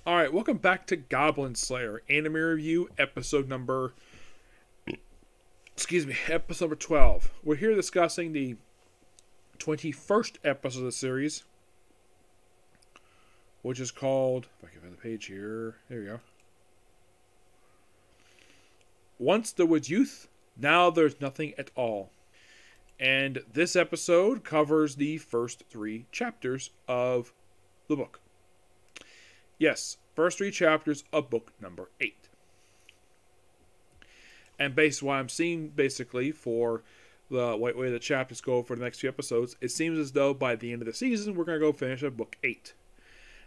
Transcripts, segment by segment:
Alright, welcome back to Goblin Slayer Anime Review, episode number 12. We're here discussing the 21st episode of the series, which is called, if I can find the page here, there we go. Once there was youth, now there's nothing at all. And this episode covers the first 3 chapters of the book. Yes, first 3 chapters of book number 8. And based on what I'm seeing, basically, for the way the chapters go for the next few episodes, it seems as though by the end of the season, we're going to go finish up book 8.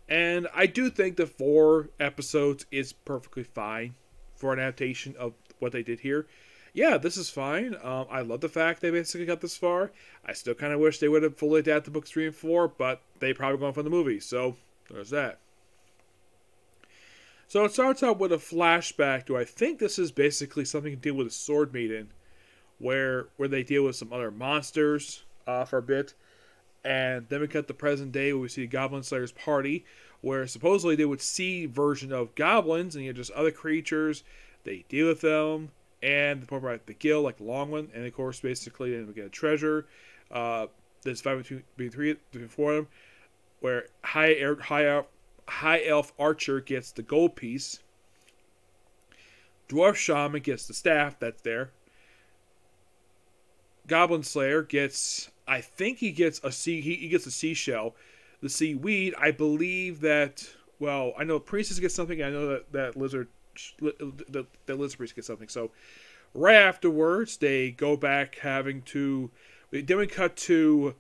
And I do think the 4 episodes is perfectly fine for an adaptation of what they did here. Yeah, this is fine. I love the fact they basically got this far. I still kind of wish they would have fully adapted books 3 and 4, but they probably going for the movie, so there's that. So it starts out with a flashback to, I think this is basically something to deal with a sword maiden, where they deal with some other monsters for a bit. And then we cut the present day where we see Goblin Slayer's party, where supposedly they would see version of goblins and just other creatures. They deal with them, and they point out the guild, like the long one, and of course basically then we get a treasure. There's fight between 4 of them, where High Elf Archer gets the gold piece. Dwarf Shaman gets the staff that's there. Goblin Slayer gets, I think he gets a seashell. The seaweed, I believe that, well, I know Priestess gets something, I know that Lizard Priest gets something. So right afterwards, they go back then we cut to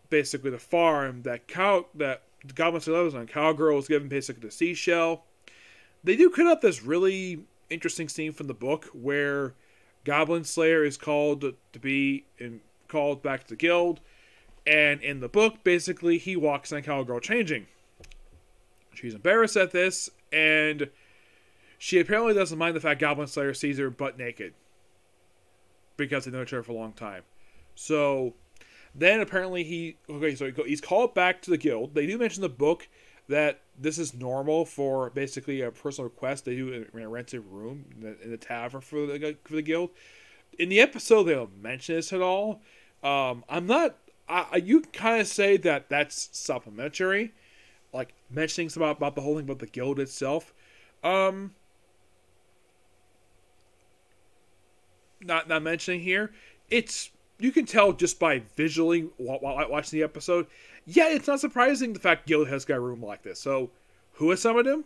basically the farm that Goblin Slayer lives on. Cowgirl is given basically the seashell. They do cut out this really interesting scene from the book where Goblin Slayer is called back to the guild, and in the book, basically, he walks on Cowgirl changing. She's embarrassed at this, and she apparently doesn't mind the fact Goblin Slayer sees her butt naked, because they know each other for a long time. So then apparently he's called back to the guild. They do mention in the book that this is normal for basically a personal request they do in a rented room in the tavern for the guild. In the episode, they don't mention this at all. You can kind of say that that's supplementary, like mentioning something about the whole thing about the guild itself. Not mentioning here. You can tell just by visually while watching the episode. Yeah, it's not surprising the fact Guild has got a room like this. So, who has summoned him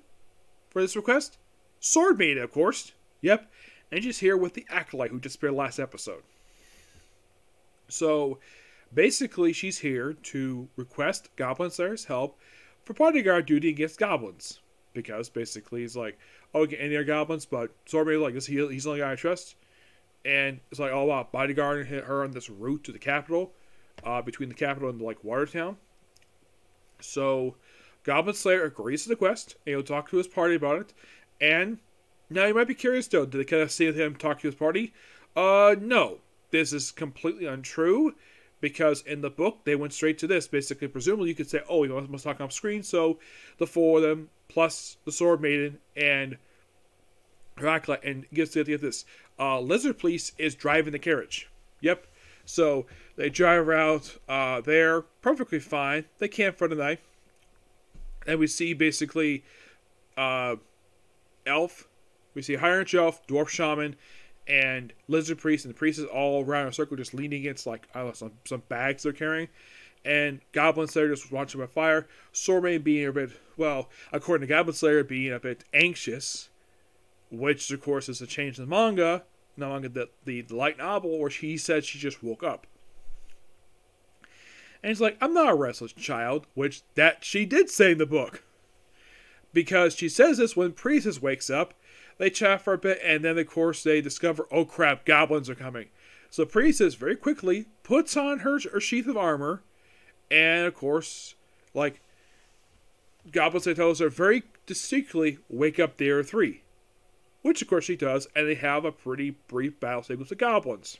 for this request? Sword Maiden, of course. Yep. And she's here with the Acolyte who disappeared last episode. So, basically, she's here to request Goblin Slayer's help for bodyguard duty against goblins. Because, basically, he's like, oh, get any other goblins, but Sword Maiden's like, he's the only guy I trust. And it's like all about bodyguarding her on this route to the capital, between the capital and Watertown. So Goblin Slayer agrees to the quest, and he'll talk to his party about it. And now you might be curious though, did they kind of see him talk to his party? No. This is completely untrue, because in the book they went straight to this. Basically, presumably you could say, oh, he must talk off screen, so the 4 of them, plus the Sword Maiden, and Acolyte, and get this. Lizard Police is driving the carriage. Yep. So they drive out there perfectly fine. They camp for the night. And we see basically Elf. We see High Ranch Elf, Dwarf Shaman, and Lizard Priest. And the priest is all around in a circle just leaning against some bags they're carrying. And Goblin Slayer just watching by fire. Sword Maiden being a bit, according to Goblin Slayer, being a bit anxious. Which, of course, is a change in the manga. The light novel, where she said she just woke up. And he's like, I'm not a restless child, which that she did say in the book. Because she says this when Priestess wakes up. They chat for a bit, and then, of course, they discover, oh crap, goblins are coming. So Priestess very quickly puts on her sheath of armor, and, of course, Goblin Slayer tells her very distinctly, wake up, there are 3. Which, of course, she does, and they have a pretty brief battle sequence with goblins.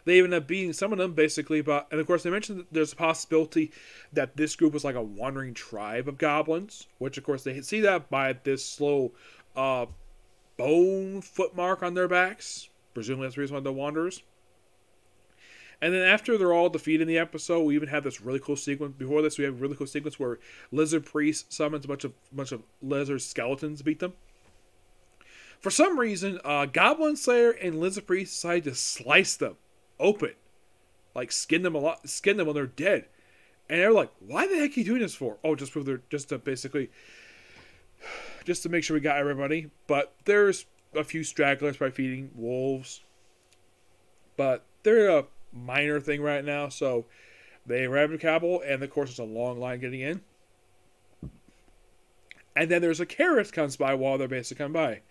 They even end up beating some of them basically. And of course, they mentioned that there's a possibility that this group was like a wandering tribe of goblins, which of course they see that by this slow bone footmark on their backs. Presumably that's the reason why they're wanderers. And then after they're all defeated in the episode, we even have this really cool sequence. Before this, we have a really cool sequence where Lizard Priest summons a bunch of lizard skeletons to beat them. For some reason, Goblin Slayer and Lizard Priest decide to slice them open, like skin them when they're dead. And they're like, "Why the heck are you doing this for?" Oh, just to make sure we got everybody. But there's a few stragglers by feeding wolves, but they're a minor thing right now. So they arrive at Cabal, and of course, there's a long line getting in. And then there's a carrot comes by while they're basically coming by.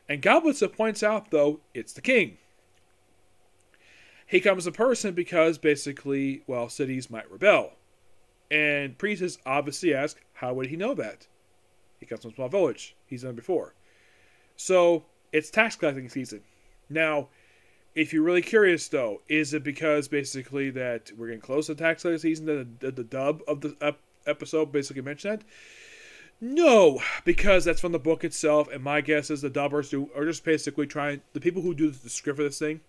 And Goblin points out, though, it's the king. He comes in person because, basically, well, cities might rebel. And Priestess obviously asks, how would he know that? He comes from a small village. He's done it before. So, it's tax collecting season. Now, if you're really curious, though, is it because, basically, that we're getting close to tax collecting season that the dub of the episode basically mentioned that? No, because that's from the book itself, and my guess is the dubbers are just basically trying. The people who do the script for this thing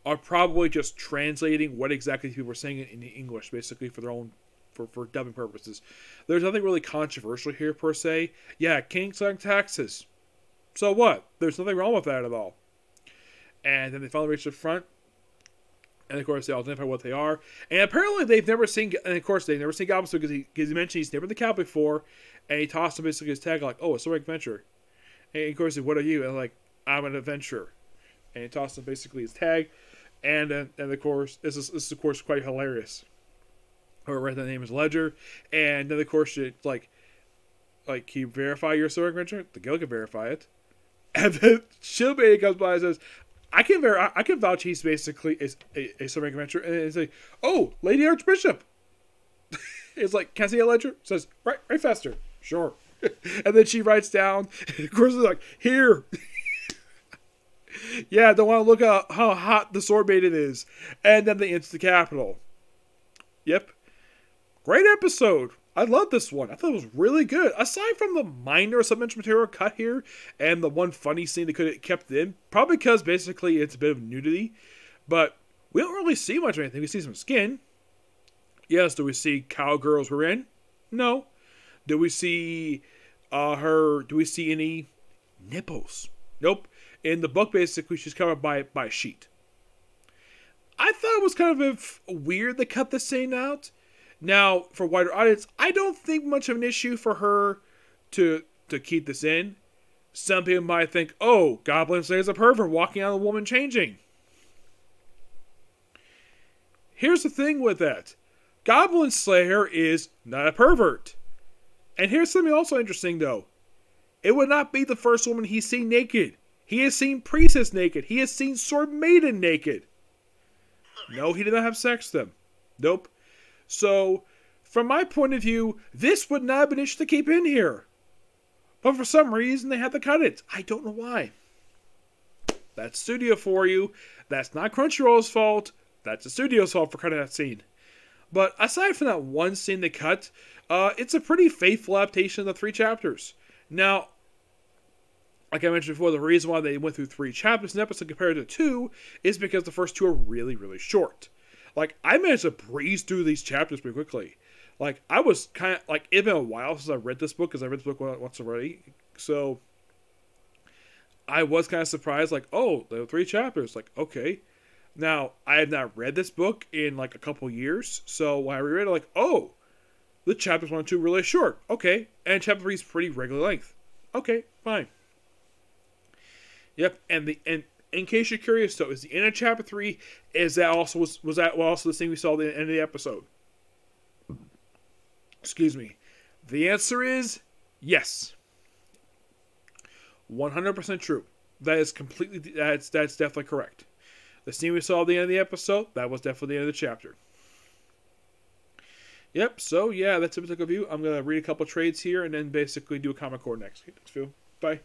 are probably just translating what exactly people are saying in English, basically for their own for dubbing purposes. There's nothing really controversial here per se. Yeah, kings collect taxes. So what? There's nothing wrong with that at all. And then they finally reach the front. And of course, they all identify what they are. And apparently, they've never seen. And of course, they've never seen Goblin because he mentioned he's never been the cow before. And he tossed him basically his tag like, "Oh, a sword adventure." And of course, he said, "What are you?" And like, "I'm an adventurer." And he tossed him basically his tag. And of course, this is of course quite hilarious. Or right, the name is Ledger. And then of course, it's like, can you verify your sword adventure? The guild can verify it. And then Shilbei comes by and says, I can vouch he's basically a ceramic adventurer. And it's like, "Oh, Lady Archbishop." It's like, "Can I see a ledger?" Says, right faster. Sure. And then she writes down, and of course it's like, "Here." Yeah, don't want to look at how hot the sword maiden is. And then they enter the capital. Yep. Great episode. I love this one. I thought it was really good. Aside from the minor submention material cut here and the one funny scene they could have kept in, probably because basically it's a bit of nudity, but we don't really see much of anything. We see some skin. Yes, do we see cowgirls we're in? No. Do we see do we see any nipples? Nope. In the book, basically, she's covered by a sheet. I thought it was kind of weird they cut this scene out. Now, for wider audience, I don't think much of an issue for her to keep this in. Some people might think, "Oh, Goblin Slayer's a pervert walking out of a woman changing." Here's the thing with that. Goblin Slayer is not a pervert. And here's something also interesting, though. It would not be the first woman he's seen naked. He has seen Priestess naked. He has seen Sword Maiden naked. No, he did not have sex with them. Nope. So, from my point of view, this would not have been an issue to keep in here. But for some reason, they had to cut it. I don't know why. That's studio for you. That's not Crunchyroll's fault. That's the studio's fault for cutting that scene. But aside from that one scene they cut, it's a pretty faithful adaptation of the 3 chapters. Now, like I mentioned before, the reason why they went through 3 chapters in an episode compared to 2 is because the first 2 are really, really short. Like, I managed to breeze through these chapters pretty quickly. Like, I was kind of, like, it's been a while since I read this book, because I read this book once already. So, I was kind of surprised, like, oh, there are 3 chapters. Like, okay. Now, I have not read this book in, like, a couple years. So, when I reread it, like, oh, the chapters 1 and 2 are really short. Okay. And chapter 3 is pretty regular length. Okay, fine. Yep, and in case you're curious, though, is the end of chapter 3, is that also was that also the thing we saw at the end of the episode? Excuse me. The answer is yes. 100% true. That is completely, that's definitely correct. The scene we saw at the end of the episode, that was definitely the end of the chapter. Yep, so yeah, that's a typical view. I'm going to read a couple trades here and then basically do a comic core next. Okay, thanks, Phil. Bye.